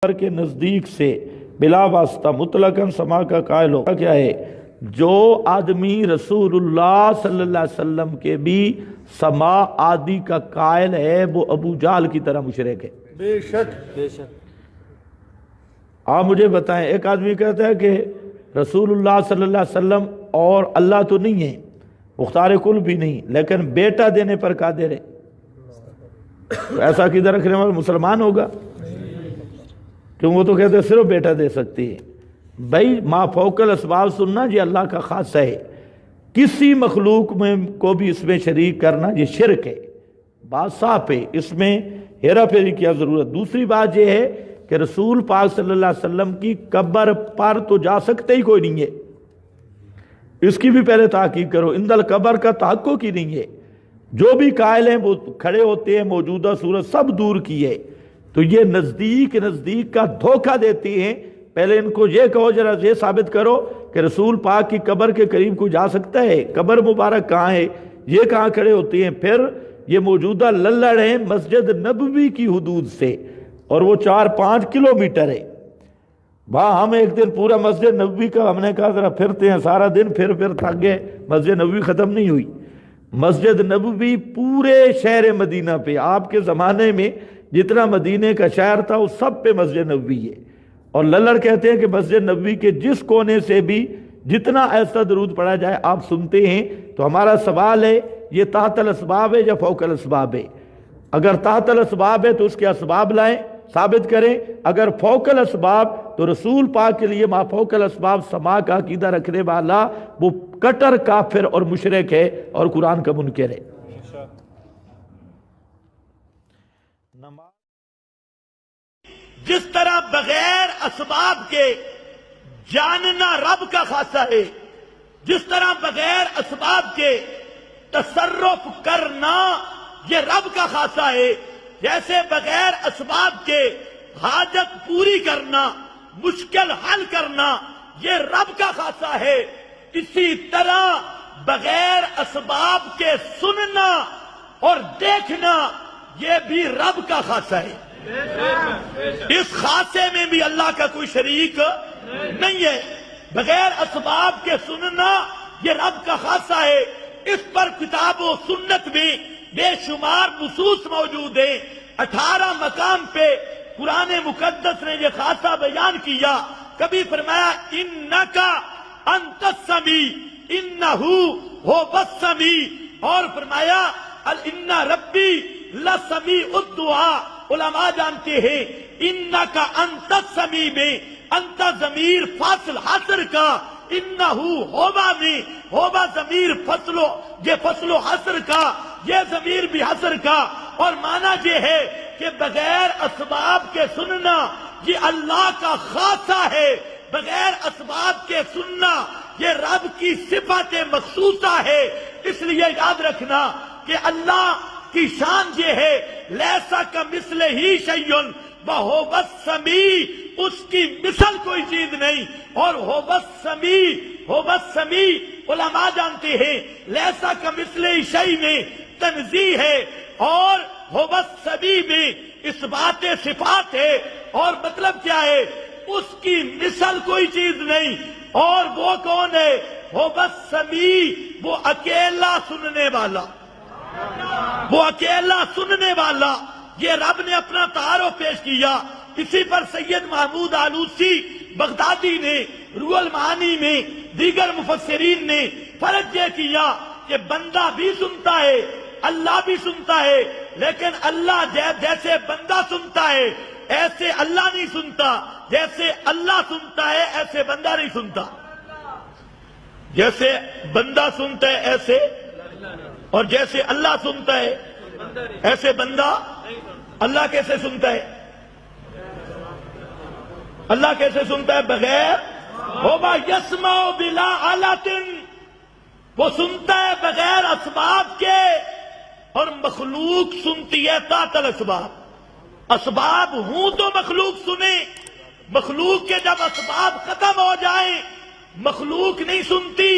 کے نزدیک سے بلا واسطہ مطلقاً سما کا قائل ہوگا کیا ہے؟ جو آدمی رسول اللہ صلی اللہ علیہ وسلم کے بھی سما آدی کا قائل ہے وہ ابو جہل کی طرح مشرک ہے۔ بے شک بے شک۔ آپ مجھے بتائیں، ایک آدمی کہتا ہے کہ رسول اللہ صلی اللہ علیہ وسلم اور اللہ تو نہیں ہے، مختار کل بھی نہیں، لیکن بیٹا دینے پر قادر ہے، تو ایسا عقیدہ رکھنے والا مسلمان ہوگا؟ کیوں؟ وہ تو کہتے ہیں صرف بیٹا دے سکتی ہے۔ بھائی ما فوق الاسباب سننا یہ اللہ کا خاصہ ہے، کسی مخلوق میں کو بھی اس میں شریک کرنا یہ شرک ہے، بات صاف ہے، اس میں ہیرا پھیری کیا ضرورت۔ دوسری بات یہ ہے کہ رسول پاک صلی اللہ علیہ وسلم کی قبر پر تو جا سکتے ہی کوئی نہیں ہے، اس کی بھی پہلے تحقیق کرو، اندل قبر کا تحقق ہی نہیں ہے، جو بھی قائل ہیں وہ کھڑے ہوتے ہیں، موجودہ صورت سب دور کی ہے، تو یہ نزدیک کا دھوکہ دیتی ہیں۔ پہلے ان کو یہ کہو، ذرا یہ ثابت کرو کہ رسول پاک کی قبر کے قریب کوئی جا سکتا ہے؟ قبر مبارک کہاں ہے؟ یہ کہاں کھڑے ہوتے ہیں؟ پھر یہ موجودہ للڑ ہیں مسجد نبوی کی حدود سے، اور وہ 4-5 کلومیٹر ہے۔ وہاں ہم ایک دن پورا مسجد نبوی کا ہم نے کہا ذرا پھرتے ہیں، سارا دن پھر تھک گئے، مسجد نبوی ختم نہیں ہوئی۔ مسجد نبوی پورے شہر مدینہ پہ، آپ کے زمانے میں جتنا مدینے کا شہر تھا وہ سب پہ مسجد نبوی ہے، اور للڑ کہتے ہیں کہ مسجد نبوی کے جس کونے سے بھی جتنا ایسا درود پڑھا جائے آپ سنتے ہیں۔ تو ہمارا سوال ہے، یہ تحت الاسباب ہے یا فوق الاسباب ہے؟ اگر تحت الاسباب ہے تو اس کے اسباب لائیں، ثابت کریں۔ اگر فوق الاسباب تو رسول پاک کے لیے ما فوق الاسباب سما کا عقیدہ رکھنے والا وہ کٹر کافر اور مشرک ہے اور قرآن کا منکر ہے۔ جس طرح بغیر اسباب کے جاننا رب کا خاصہ ہے، جس طرح بغیر اسباب کے تصرف کرنا یہ رب کا خاصہ ہے، جیسے بغیر اسباب کے حاجت پوری کرنا، مشکل حل کرنا یہ رب کا خاصہ ہے، اسی طرح بغیر اسباب کے سننا اور دیکھنا یہ بھی رب کا خاصہ ہے۔ اس خاصے میں بھی اللہ کا کوئی شریک نہیں ہے۔ بغیر اسباب کے سننا یہ رب کا خاصہ ہے، اس پر کتاب و سنت میں بے شمار نصوص موجود ہیں۔ 18 مقام پہ قرآن مقدس نے یہ خاصہ بیان کیا۔ کبھی فرمایا انکا انت السمیع، انہو هو السمیع، اور فرمایا ان ربی لسمیع الدعاء۔ علماء جانتے ہیں انکا انت السمیع میں انت ضمیر فاصل حصر کا، انہو ہوبا میں ہوبا ضمیر یہ فصل و حصر کا، یہ ضمیر بھی حصر کا، اور معنی یہ ہے کہ بغیر اسباب کے سننا یہ اللہ کا خاصہ ہے، بغیر اسباب کے سننا یہ رب کی صفت مخصوصہ ہے۔ اس لیے یاد رکھنا کہ اللہ کی شان یہ ہے لیسا کمثلہ شیء وہو السمیع، اس کی مثل کوئی چیز نہیں، اور هو السمیع علماء جانتے ہیں لیسا کمثلہ شیء میں تنزیہ ہے، اور هو السمیع میں اثبات صفات ہے، اور مطلب کیا ہے؟ اس کی مثل کوئی چیز نہیں، اور وہ کون ہے؟ هو السمیع، وہ اکیلا سننے والا، وہ اکیلا سننے والا۔ یہ رب نے اپنا تعارف پیش کیا۔ اسی پر سید محمود آلوسی بغدادی نے روح المعانی میں، دیگر مفسرین نے فرق یہ کیا کہ بندہ بھی سنتا ہے، اللہ بھی سنتا ہے، لیکن اللہ جیسے بندہ سنتا ہے ایسے اللہ نہیں سنتا، جیسے اللہ سنتا ہے ایسے بندہ نہیں سنتا، جیسے بندہ سنتا ہے ایسے، اور جیسے اللہ سنتا ہے ایسے بندہ۔ اللہ کیسے سنتا ہے؟ اللہ کیسے سنتا ہے؟ بغیر ہوما یسمع بلا آلات، وہ سنتا ہے بغیر اسباب کے، اور مخلوق سنتی ہے تحت الاسباب۔ اسباب ہوں تو مخلوق سنے، مخلوق کے جب اسباب ختم ہو جائیں مخلوق نہیں سنتی،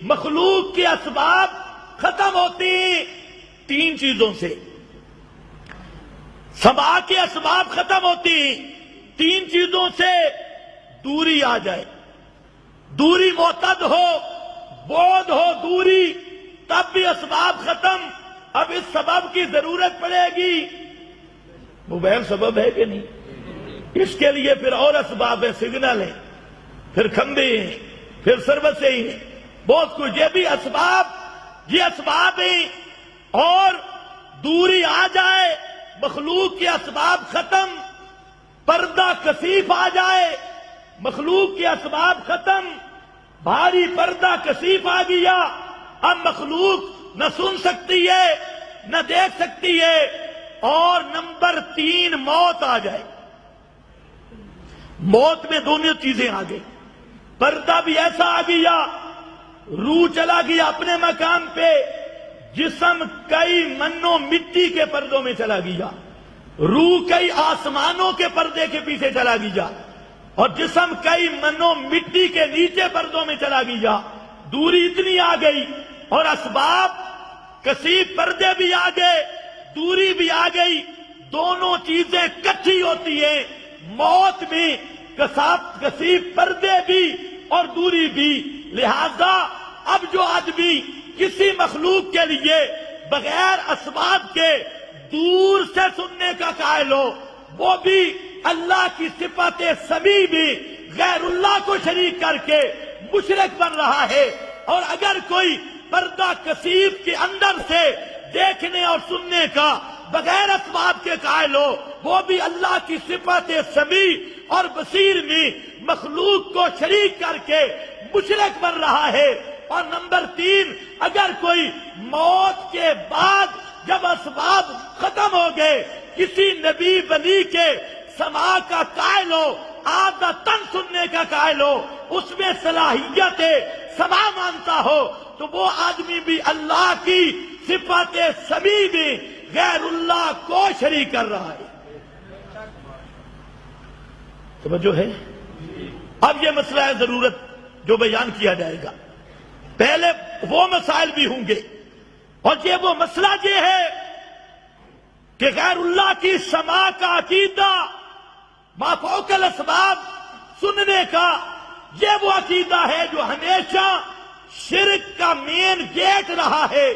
مخلوق کے اسباب ختم ہوتے ہیں 3 چیزوں سے۔ سما کے اسباب ختم ہوتی ہیں، تین چیزوں سے دوری آ جائے، دوری معتد ہو، بعد ہو دوری، تب بھی اسباب ختم، اب اس سبب کی ضرورت پڑے گی۔ موبائل سبب ہے کہ نہیں؟ اس کے لیے پھر اور اسباب ہیں، سگنل ہیں، پھر کھمبے ہیں، پھر سروسیں ہیں، بہت کچھ، یہ بھی اسباب، یہ اسباب ہیں۔ اور دوری آ جائے، مخلوق کے اسباب ختم، پردہ کثیف آ جائے، مخلوق کے اسباب ختم، بھاری پردہ کثیف آ گیا، اب مخلوق نہ سن سکتی ہے نہ دیکھ سکتی ہے۔ اور نمبر 3 موت آ جائے، موت میں دونوں چیزیں آ گئی، پردہ بھی ایسا آ گیا، روح چلا گیا اپنے مقام پہ، جسم کئی منوں مٹی کے پردوں میں چلا گیا، روح کئی آسمانوں کے پردے کے پیچھے چلا گیا، اور جسم کئی منوں مٹی کے نیچے پردوں میں چلا گیا۔ دوری اتنی آ گئی، اور اسباب کثیف، پردے بھی آ گئے، دوری بھی آ گئی، دونوں چیزیں کٹھی ہوتی ہیں موت میں، کثیف پردے بھی اور دوری بھی۔ لہذا اب جو آدمی کسی مخلوق کے لیے بغیر اسباب کے دور سے سننے کا قائل ہو، وہ بھی اللہ کی صفت سمیع بھی غیر اللہ کو شریک کر کے مشرک بن رہا ہے۔ اور اگر کوئی پردہ کثیف کے اندر سے دیکھنے اور سننے کا بغیر اسباب کے قائل ہو، وہ بھی اللہ کی صفت سمیع اور بصیر میں مخلوق کو شریک کر کے مشرک بن رہا ہے۔ اور نمبر 3، اگر کوئی موت کے بعد جب اسباب ختم ہو گئے کسی نبی ولی کے سماع کا قائل ہو، عادتاً سننے کا قائل ہو، اس میں صلاحیت سماع مانتا ہو، تو وہ آدمی بھی اللہ کی صفت سمیع میں غیر اللہ کو شریک کر رہا ہے۔ توجہ ہے؟ اب یہ مسئلہ ہے ضرورت جو بیان کیا جائے گا، پہلے وہ مسائل بھی ہوں گے، اور یہ وہ مسئلہ یہ ہے کہ غیر اللہ کی سماع کا عقیدہ، ما فوق الاسباب سننے کا، یہ وہ عقیدہ ہے جو ہمیشہ شرک کا مین گیٹ رہا ہے،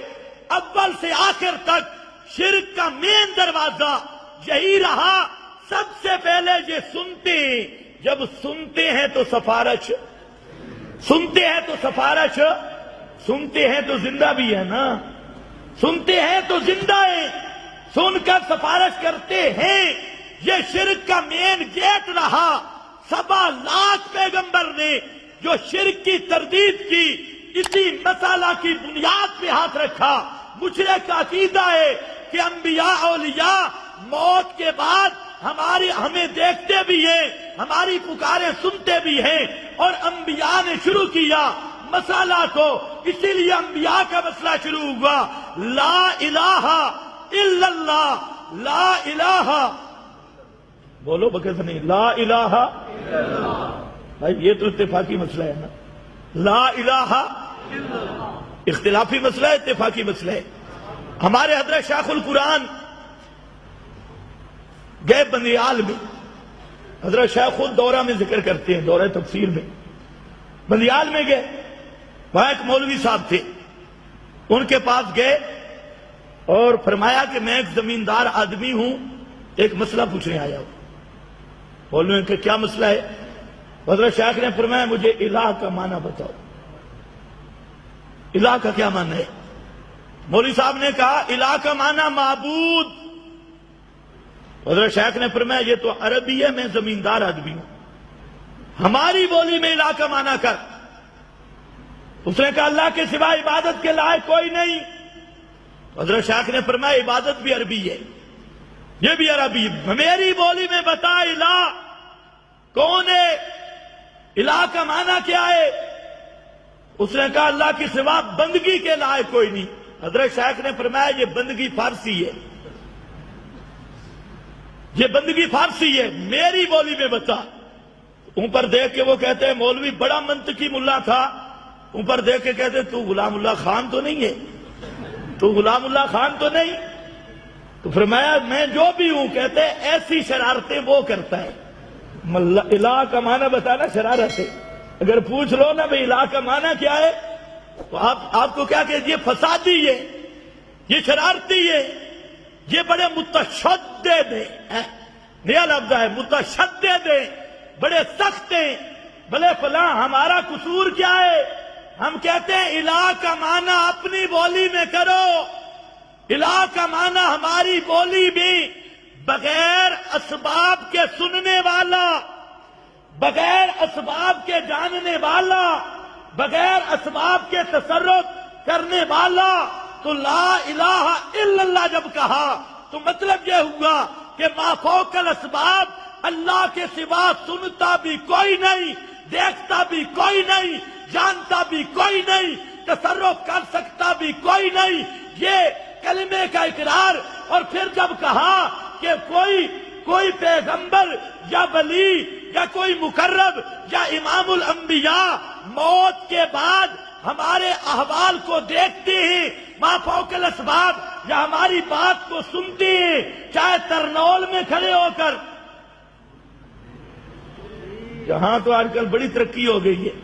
اول سے آخر تک شرک کا مین دروازہ یہی رہا۔ سب سے پہلے یہ سنتے ہیں، جب سنتے ہیں تو سفارش، سنتے ہیں تو سفارش، سنتے ہیں تو زندہ بھی ہے نا، سنتے ہیں تو زندہ ہے، سن کر سفارش کرتے ہیں، یہ شرک کا مین گیٹ رہا۔ 7 لاکھ پیغمبر نے جو شرک کی تردید کی، اسی مسئلہ کی بنیاد پہ ہاتھ رکھا۔ مشرک کا عقیدہ ہے کہ انبیاء اولیاء موت کے بعد ہمیں دیکھتے بھی ہیں، ہماری پکاریں سنتے بھی ہیں، اور انبیاء نے شروع کیا مسئلہ کو، اسی لیے انبیاء کا مسئلہ شروع ہوا، لا الہ الا اللہ، لا الہ، بولو بکر نہیں، لا الہ الا اللہ، بھائی یہ تو اتفاقی مسئلہ ہے نا، لا الہ، اختلافی مسئلہ ہے، اتفاقی مسئلہ ہے۔ ہمارے حضرت شیخ القرآن گئے بندیال میں، حضرت شیخ خود دورہ میں ذکر کرتے ہیں، دورہ تفسیر میں، بندیال میں گئے، وہاں ایک مولوی صاحب تھے، ان کے پاس گئے اور فرمایا کہ میں ایک زمیندار آدمی ہوں، ایک مسئلہ پوچھنے آیا ہوں۔ مولوی کہ کیا مسئلہ ہے؟ حضرت شیخ نے فرمایا مجھے الہ کا معنی بتاؤ، الہ کا کیا معنی ہے؟ مولوی صاحب نے کہا الہ کا معنی معبود۔ حضرت شیخ نے فرمایا یہ تو عربی ہے، میں زمیندار آدمی ہوں، ہماری بولی میں الہ کا معنی کر۔ اس نے کہا اللہ کے سوا عبادت کے لائق کوئی نہیں۔ حضرت شیخ نے فرمایا عبادت بھی عربی ہے، یہ بھی عربی ہے، میری بولی میں بتا الہ کون ہے، الہ کا معنی کیا ہے؟ اس نے کہا اللہ کے سوا بندگی کے لائق کوئی نہیں۔ حضرت شیخ نے فرمایا یہ بندگی فارسی ہے، یہ بندگی فارسی ہے، میری بولی میں بتا۔ اوپر دیکھ کے وہ کہتے ہیں مولوی بڑا منطقی ملا تھا، اوپر دیکھ کے کہتے تو غلام اللہ خان تو نہیں ہے، تو غلام اللہ خان تو نہیں؟ تو فرمایا میں جو بھی ہوں، کہتے ایسی شرارتیں وہ کرتا ہے الہ کا معنی بتانا شرارت ہے. اگر پوچھ لو نا بھئی الہ کا معنی کیا ہے تو آپ کو کیا کہ یہ فسادی ہے، یہ شرارتی ہے، یہ بڑے متشدد ہیں. نیا لفظ ہے متشدد ہیں، بڑے سخت ہیں. بھلے فلاں ہمارا قصور کیا ہے؟ ہم کہتے ہیں الہ کا معنی اپنی بولی میں کرو. الہ کا معنی ہماری بولی بھی بغیر اسباب کے سننے والا، بغیر اسباب کے جاننے والا، بغیر اسباب کے تصرف کرنے والا. تو لا الہ الا اللہ جب کہا تو مطلب یہ ہوا کہ ما فوق الاسباب، اللہ کے سوا سنتا بھی کوئی نہیں، دیکھتا بھی کوئی نہیں، جانتا بھی کوئی نہیں، تصرف کر سکتا بھی کوئی نہیں. یہ کلمے کا اقرار. اور پھر جب کہا کہ کوئی پیغمبر یا ولی یا کوئی مقرب یا امام الانبیاء موت کے بعد ہمارے احوال کو دیکھتے ہیں، ما فوق الاسباب، یا ہماری بات کو سنتے ہیں، چاہے ترنول میں کھڑے ہو کر. یہاں تو آج کل بڑی ترقی ہو گئی ہے،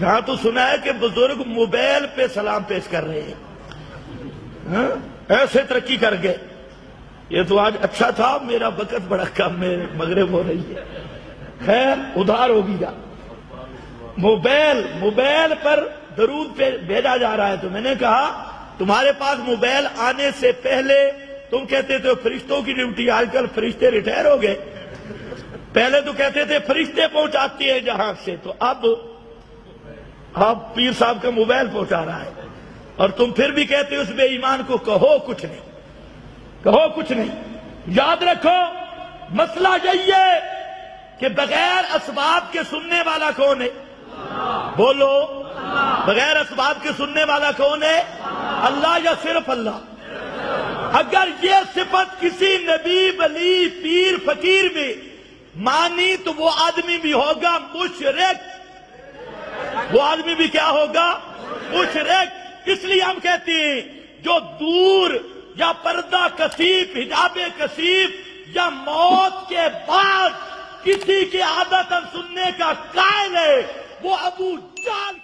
یہاں تو سنا ہے کہ بزرگ موبائل پہ سلام پیش کر رہے ہیں. ایسے ترقی کر گئے. یہ تو آج اچھا تھا، میرا وقت بڑا کم ہے، مغرب ہو رہی ہے. خیر ادھار ہو گیا. موبائل پر درود پہ بھیجا جا رہا ہے. تو میں نے کہا تمہارے پاس موبائل آنے سے پہلے تم کہتے تھے فرشتوں کی ڈیوٹی، آج کل فرشتے ریٹائر ہو گئے. پہلے تو کہتے تھے فرشتے پہنچاتے ہیں جہاں سے، تو اب پیر صاحب کا موبائل پہنچا رہا ہے. اور تم پھر بھی کہتے اس بے ایمان کو کہو کچھ نہیں، کہو کچھ نہیں. یاد رکھو مسئلہ یہی ہے کہ بغیر اسباب کے سننے والا کون ہے؟ بولو، بغیر اسباب کے سننے والا کون ہے؟ اللہ یا صرف اللہ؟ اگر یہ صفت کسی نبی، ولی، پیر، فقیر میں مانی تو وہ آدمی بھی ہوگا مشرک. وہ آدمی بھی کیا ہوگا؟ مشرک. اس لیے ہم کہتے ہیں جو دور یا پردہ کثیف، حجاب کثیف یا موت کے بعد کسی کی عادت سننے کا قائل ہے وہ ابو جہل